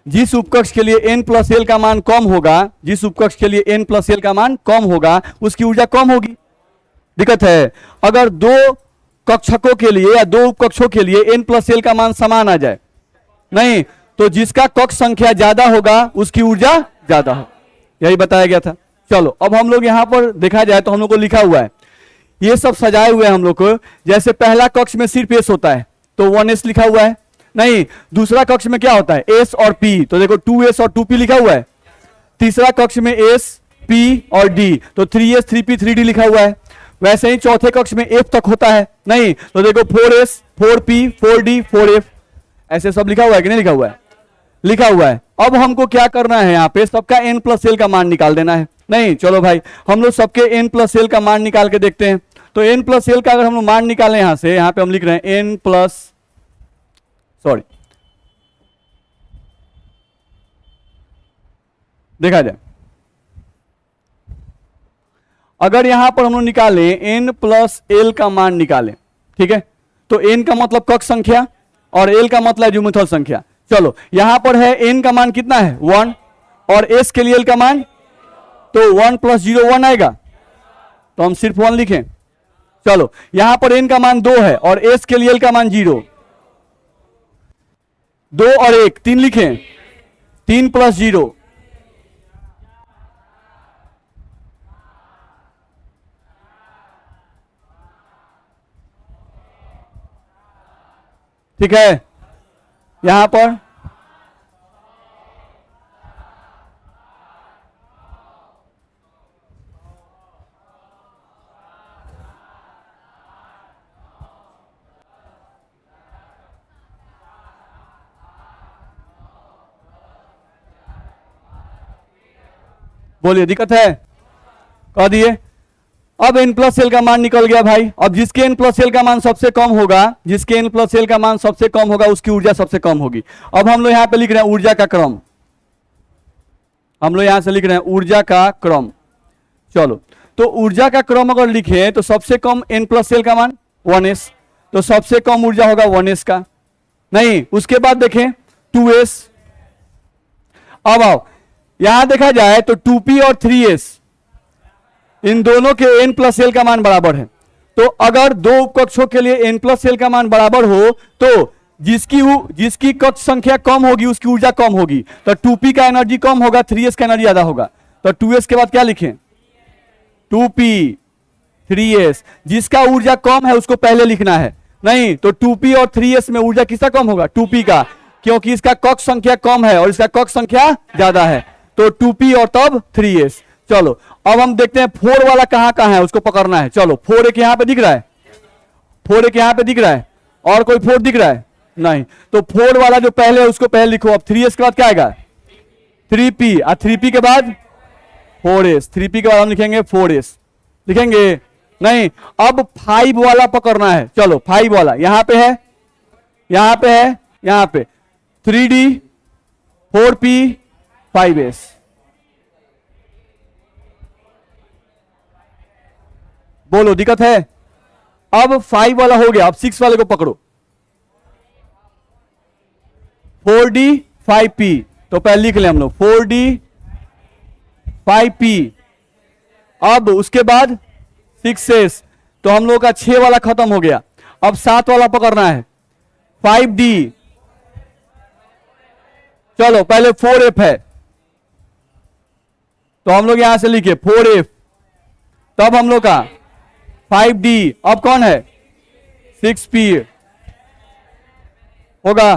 जिस उपकक्ष के लिए n प्लस एल का मान कम होगा, जिस उपकक्ष के लिए n प्लस एल का मान कम होगा उसकी ऊर्जा कम होगी। दिक्कत है अगर दो कक्षकों के लिए या दो उपकक्षों के लिए n प्लस एल का मान समान आ जाए, नहीं तो जिसका कक्ष संख्या ज्यादा होगा उसकी ऊर्जा ज्यादा हो, यही बताया गया था। चलो अब हम लोग यहां पर देखा जाए तो हम लोग को लिखा हुआ है, ये सब सजाए हुए हैं हम लोग को। जैसे पहला कक्ष में सिर्फ एस होता है तो 1s लिखा हुआ है, नहीं दूसरा कक्ष में क्या होता है एस और पी, तो देखो 2s और 2p लिखा हुआ है। तीसरा कक्ष में एस पी और डी, तो 3s 3p 3d लिखा हुआ है। वैसे ही चौथे कक्ष में f तक होता है, नहीं तो देखो 4s 4p 4d 4f, ऐसे सब लिखा हुआ है कि नहीं लिखा हुआ है, लिखा हुआ है। अब हमको क्या करना है, यहाँ पे सबका n प्लस एल का मान निकाल देना है। नहीं चलो भाई हम लोग सबके n प्लस एल का मान निकाल के देखते हैं। तो n प्लस एल का अगर हम लोग मान निकालें यहां से, यहां पे हम लिख रहे हैं n प्लस सॉरी देखा जाए, अगर यहां पर हम लोग निकालें n प्लस एल का मान निकालें, ठीक है, तो n का मतलब कक्ष संख्या और l का मतलब ज्योमेट्रिक संख्या। चलो यहां पर है n का मान कितना है 1 और s के लिए l का मान, तो 1 प्लस 0 1 आएगा, तो हम सिर्फ 1 लिखें। चलो यहां पर n का मान 2 है और s के लिए l का मान 0, 2 और 1 3 लिखें, 3 प्लस 0, ठीक है। यहां पर बोलिए दिक्कत है, कह दिए। अब n प्लस एल का मान निकल गया भाई। अब जिसके n प्लस एल का मान सबसे कम होगा, जिसके n प्लस एल का मान सबसे कम होगा उसकी ऊर्जा सबसे कम होगी। अब हम लोग यहां पे लिख रहे हैं ऊर्जा का क्रम, हम लोग यहां से लिख रहे हैं ऊर्जा का क्रम। चलो तो ऊर्जा का क्रम अगर लिखे तो सबसे कम n प्लस एल का मान 1s, तो सबसे कम ऊर्जा होगा 1s का, नहीं उसके बाद देखें 2s। अब आओ यहां देखा जाए तो 2p और 3s इन दोनों के n प्लस एल का मान बराबर है। तो अगर दो उपकक्षों के लिए n प्लस एल का मान बराबर हो तो जिसकी कक्ष संख्या कम होगी उसकी ऊर्जा कम होगी, तो 2p का एनर्जी कम होगा, 3s का एनर्जी ज्यादा होगा। तो 2s के बाद क्या लिखें 2p 3s, जिसका ऊर्जा कम है उसको पहले लिखना है, नहीं तो 2p और 3s में ऊर्जा किसका कम होगा 2p का, क्योंकि इसका कक्ष संख्या कम है और इसका कक्ष संख्या ज्यादा है, तो 2p और तब 3s। चलो अब हम देखते हैं 4 वाला कहां है उसको पकड़ना है। चलो 4 एक यहां पे दिख रहा है, 4 एक यहां पे दिख रहा है, और कोई 4 दिख रहा है नहीं, तो 4 वाला जो पहले है उसको पहले लिखो। अब 3s के बाद क्या आएगा 3p, और 3p के बाद 4s, 3p के बाद हम लिखेंगे 4s, लिखेंगे नहीं। अब 5 वाला पकड़ना है। चलो 5 वाला यहां पे है, यहां पे है, यहां पे 3d 4p 5s। बोलो दिक्कत है। अब 5 वाला हो गया, अब 6 वाले को पकड़ो 4d 5p, तो पहले लिख ले हम लोग 4d 5p। अब उसके बाद 6s, तो हम लोग का 6 वाला खत्म हो गया। अब 7 वाला पकड़ना है 5d, चलो पहले 4f है तो हम लोग यहां से लिखे 4f, तब हम लोग का 5d, अब कौन है 6p होगा,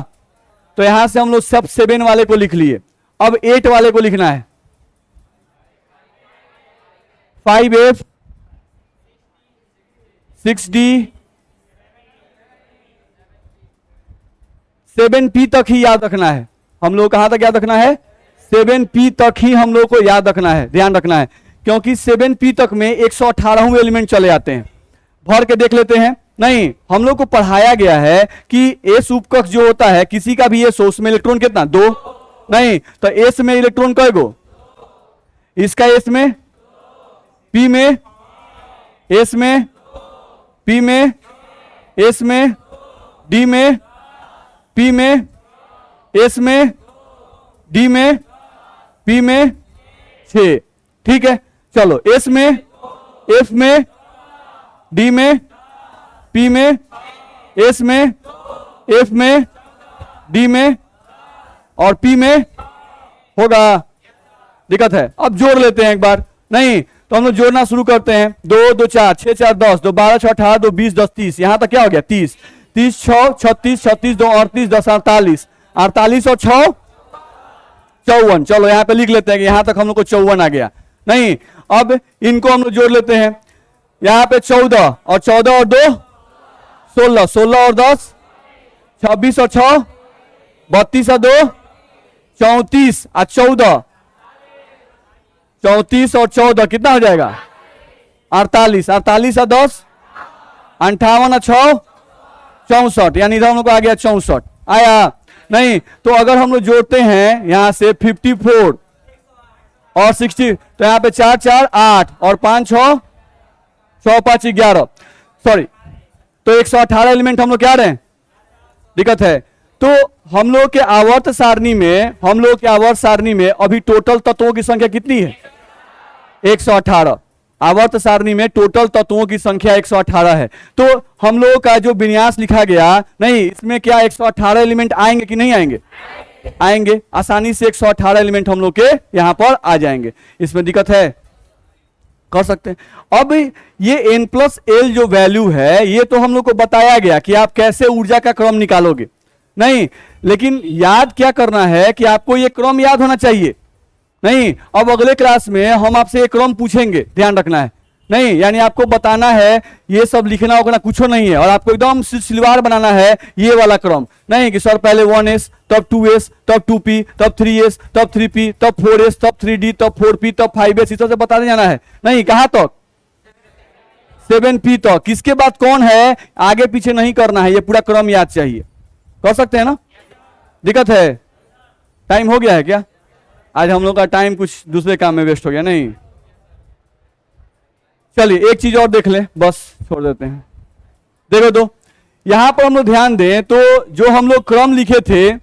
तो यहां से हम लोग सब 7 वाले को लिख लिए। अब 8 वाले को लिखना है 5f 6d 7p तक ही याद रखना है। हम लोग कहां तक याद रखना है 7p तक ही हम लोग को याद रखना है, ध्यान रखना है, क्योंकि 7p तक में 118वें एलिमेंट चले आते हैं। भर के देख लेते हैं। नहीं हम लोग को पढ़ाया गया है कि एस उपकक्ष जो होता है किसी का भी एस हो उसमें इलेक्ट्रॉन कितना 2, नहीं तो एस में इलेक्ट्रॉन कय गो, इसका एस में, पी में, एस में, पी में, एस में, डी में, पी में, एस में, डी में, पी में 6, ठीक है। चलो एस में, एफ में, डी में, पी में, एस में, एफ में, डी में और पी में होगा। दिक्कत है। अब जोड़ लेते हैं एक बार, नहीं तो हम लोग जोड़ना शुरू करते हैं। 2 2 4 6 4 10, 2 12 6 18, 2 20 10 30, यहां तक क्या हो गया 30, 30 6 36 36, 2 38 10 48, 48 और 6 54। चलो यहां पे लिख लेते हैं कि यहां तक हम लोग को 54 आ गया। नहीं अब इनको हम लोग जोड़ लेते हैं। यहां पे 14 और 14 और 2 16, 16 और 10 26 और 6 32 और 2 34 और 14, 34 और 14 कितना हो जाएगा 48, 48 और 10 58 और 6 64, यानी इधर हम लोग को आ गया 64 आया। नहीं तो अगर हम लोग जोड़ते हैं यहां से 54 और 60, तो यहां पे 4 4 8 और 5 6 6 5 11, सॉरी तो 118 एलिमेंट हम लोग क्या रहे हैं। दिक्कत है। तो हम लोग के आवर्त सारणी में अभी टोटल तत्वों की संख्या कितनी है 118। आवर्त सारणी में टोटल तत्वों की संख्या 118 है। तो हम लोगों का जो विन्यास लिखा गया, नहीं इसमें क्या 118 एलिमेंट आएंगे कि नहीं आएंगे, आएंगे आसानी से 118 एलिमेंट हम लोग के यहां पर आ जाएंगे। इसमें दिक्कत है, कर सकते हैं। अब ये n+l जो वैल्यू है ये तो हम लोग को बताया गया कि आप कैसे ऊर्जा का क्रम निकालोगे, नहीं लेकिन याद क्या करना है कि आपको ये क्रम याद होना चाहिए। नहीं अब अगले क्लास में हम आपसे एक क्रम पूछेंगे, ध्यान रखना है। नहीं यानी आपको बताना है, ये सब लिखना होगा कुछ नहीं है, और आपको एकदम सिलसिलेवार बनाना है ये वाला क्रम। नहीं कि सर पहले 1s तब 2s तब 2p तब 3s तब 3p तब 4s तब 3d तब 4p तब 5s, इस तरह से बताने जाना है। नहीं कहां तक 7p तक, किसके बाद कौन है आगे पीछे नहीं करना है, ये पूरा क्रम याद चाहिए। कर सकते हैं ना, दिक्कत है। टाइम हो गया है क्या, आज हम लोग का टाइम कुछ दूसरे काम में वेस्ट हो गया। नहीं चलिए एक चीज और देख ले, बस छोड़ देते हैं। देखो तो यहां पर हम लोग ध्यान दें तो जो हम लोग क्रम लिखे थे,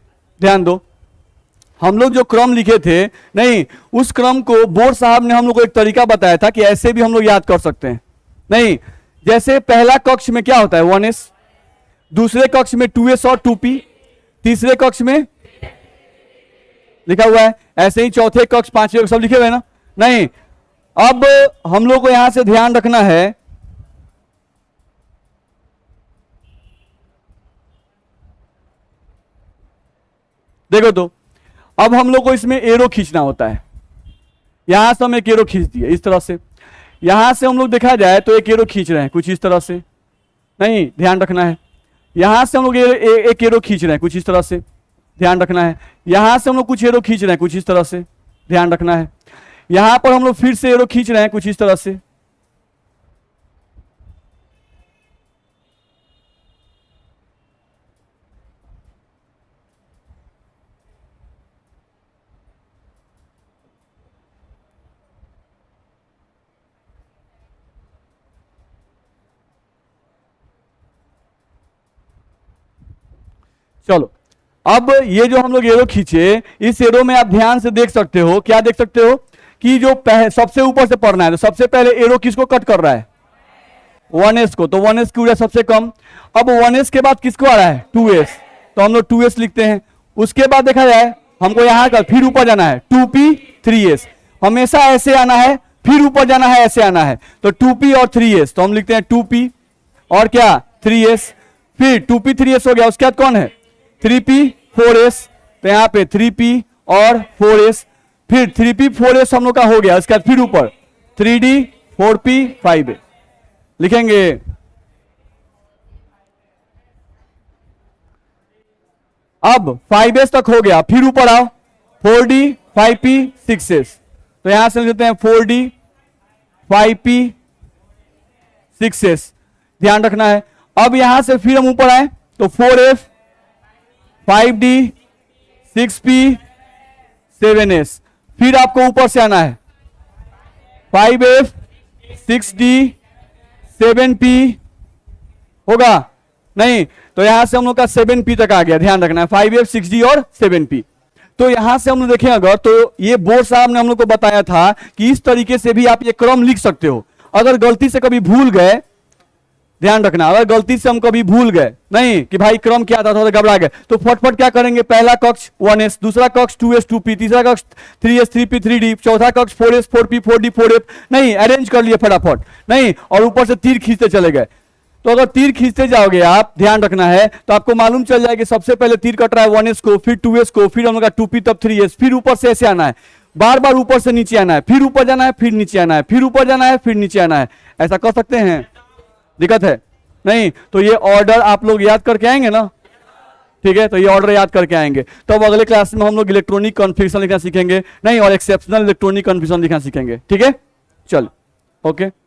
ध्यान दो हम लोग जो क्रम लिखे थे, नहीं उस क्रम को बोर्ड साहब ने हम लोग को एक तरीका बताया था कि ऐसे भी हम लोग याद कर सकते हैं। नहीं जैसे पहला कक्ष में क्या होता है 1s, दूसरे कक्ष में 2s और 2p, तीसरे कक्ष में लिखा हुआ है, ऐसे ही चौथे कक्ष पांचवें कक्ष सब लिखे हुए हैं ना। नहीं अब हम लोग को यहां से ध्यान रखना है, देखो तो अब हम लोग को इसमें एरो खींचना होता है। यहां से हम एक एरो खींच दिए इस तरह से, यहां से हम लोग देखा जाए तो एक एरो खींच रहे हैं कुछ इस तरह से। नहीं ध्यान रखना है, यहां से हम लोग एक एरो खींच रहे हैं कुछ इस तरह से, ध्यान रखना है। यहां से हम लोग कुछ एरो खींच रहे हैं कुछ इस तरह से, ध्यान रखना है। यहां पर हम लोग फिर से एरो खींच रहे हैं कुछ इस तरह से। चलो अब ये जो हम लोग एरो खींचे, इस एरो में आप ध्यान से देख सकते हो, क्या देख सकते हो कि जो सबसे ऊपर से पढ़ना है तो सबसे पहले एरो किसको कट कर रहा है 1s को, तो 1s की ऊर्जा सबसे कम। अब 1s के बाद किसको आ रहा है 2s, तो हम लोग 2s लिखते हैं। उसके बाद देखा जाए हमको यहां का फिर ऊपर जाना है 2p 3s, हमेशा ऐसे आना है, फिर ऊपर जाना है ऐसे आना है, तो 2p और 3s, तो हम लिखते हैं 2p और क्या 3s, फिर 2p 3s हो गया। उसके बाद कौन है 3p 4s, तो यहां पे 3p और 4s, फिर 3p 4s हम लोग का हो गया। उसके बाद फिर ऊपर 3d 4p 5a लिखेंगे। अब 5s तक हो गया, फिर ऊपर आओ 4d 5p 6s, तो यहां से लिखते हैं 4d 5p 6s, ध्यान रखना है। अब यहां से फिर हम ऊपर आए तो 4f 5d 6p 7s, फिर आपको ऊपर से आना है 5f 6d 7p होगा। नहीं तो यहां से हम लोग का 7p तक आ गया, ध्यान रखना है 5f 6d और 7p। तो यहां से हम लोग देखें अगर, तो ये बोर्ड साहब ने हम लोग को बताया था कि इस तरीके से भी आप ये क्रम लिख सकते हो। अगर गलती से कभी भूल गए, ध्यान रखना, अगर गलती से हम कभी भूल गए नहीं कि भाई क्रम क्या था, थोड़ा घबरा गए, तो फटफट क्या करेंगे, पहला कक्ष 1s, दूसरा कक्ष 2s 2p, तीसरा कक्ष 3s 3p 3d, चौथा कक्ष 4s 4p 4d 4f, नहीं अरेंज कर लिए फटाफट, नहीं, और ऊपर से तीर खींचते चले गए। तो अगर तीर खींचते जाओगे आप, ध्यान रखना है, तो आपको मालूम चल जाएगा सबसे पहले तीर कट रहा है 1s को, फिर 2s को, फिर हम लोग 2p तब 3s, फिर ऊपर से ऐसे आना है, बार बार ऊपर से नीचे आना है, फिर ऊपर जाना है, फिर नीचे आना है, फिर ऊपर जाना है, फिर नीचे आना है। ऐसा कर सकते हैं? दिक्कत है नहीं? तो ये ऑर्डर आप लोग याद करके आएंगे ना, ठीक है? तो ये ऑर्डर याद करके आएंगे। तो अब अगले क्लास में हम लोग इलेक्ट्रॉनिक कॉन्फ़िगरेशन लिखना सीखेंगे, नहीं, और एक्सेप्शनल इलेक्ट्रॉनिक कॉन्फ़िगरेशन लिखना सीखेंगे, ठीक है? चल, ओके।